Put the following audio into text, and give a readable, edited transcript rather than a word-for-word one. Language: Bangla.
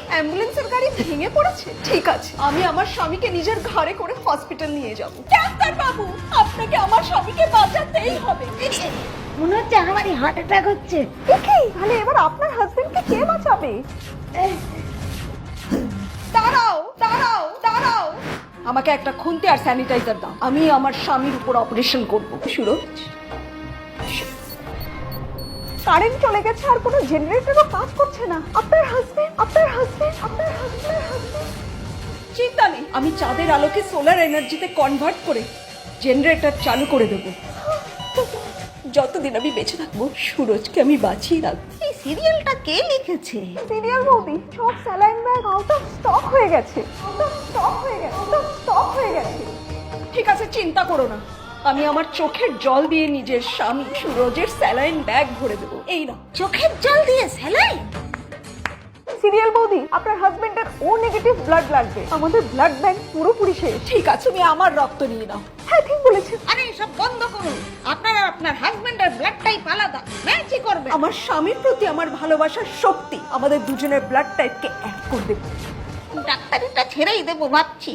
অ্যাম্বুলেন্সের গাড়ি ভেঙে পড়েছে? ঠিক আছে, আমি আমার স্বামীকে নিজের ঘাড়ে করে হসপিটাল নিয়ে যাব। ডাক্তার বাবু, আপনাকে আমার স্বামীকে বাঁচাতেই হবে। মনে হচ্ছে আমারই হার্ট অ্যাটাক হচ্ছে। দেখি তাহলে এবার আপনার হাজবেন্ডকে কে বাঁচাবে? দাঁড়াও দাঁড়াও দাঁড়াও, আমাকে একটা খুন্তি আর স্যানিটাইজার দাও। আমি আমার স্বামীর উপর অপারেশন করব। সুরজ, কারেন্ট চলে গেছে আর কোনো জেনারেটরও কাজ করছে না। আপনার হাজবেন্ড। চিন্তা নেই, আমি চাঁদের আলোকে সোলার এনার্জিতে কনভার্ট করে জেনারেটর চালু করে দেব। যতদিন আমি বেঁচে থাকবো সুরজকে আমি বাঁচিয়ে রাখবো। এই সিরিয়ালটা কে লিখেছে? সিরিয়াল বৌদি, সব saline bag out of stock হয়ে গেছে। ঠিক আছে, চিন্তা করো না, আমি আমার চোখের জল দিয়ে নিজের স্বামী সুরজের স্যালাইন ব্যাগ ভরে দেবো। এই না, চোখের জল দিয়ে স্যালাইন? সিরিয়াল বৌদি, আপনার হাজবেন্ডের ও নেগেটিভ ব্লাড লাগবে। আমাদের ব্লাড ব্যাংক পুরোপুরি শেষ। ঠিক আছে, তুমি আমার রক্ত নিয়ে নাও। হ্যাঁ, ঠিক বলেছেন। আরে সব বন্ধ করুন, আপনার আর আপনার হাজবেন্ডের ব্লাড টাইপ আলাদা, ম্যাচই করবে। আমার স্বামীর প্রতি আমার ভালোবাসার শক্তি আমাদের দুজনের ব্লাড টাইপকে এক করে দেবে। ডাক্তারিটা ছেড়েই দেবো ভাবছি।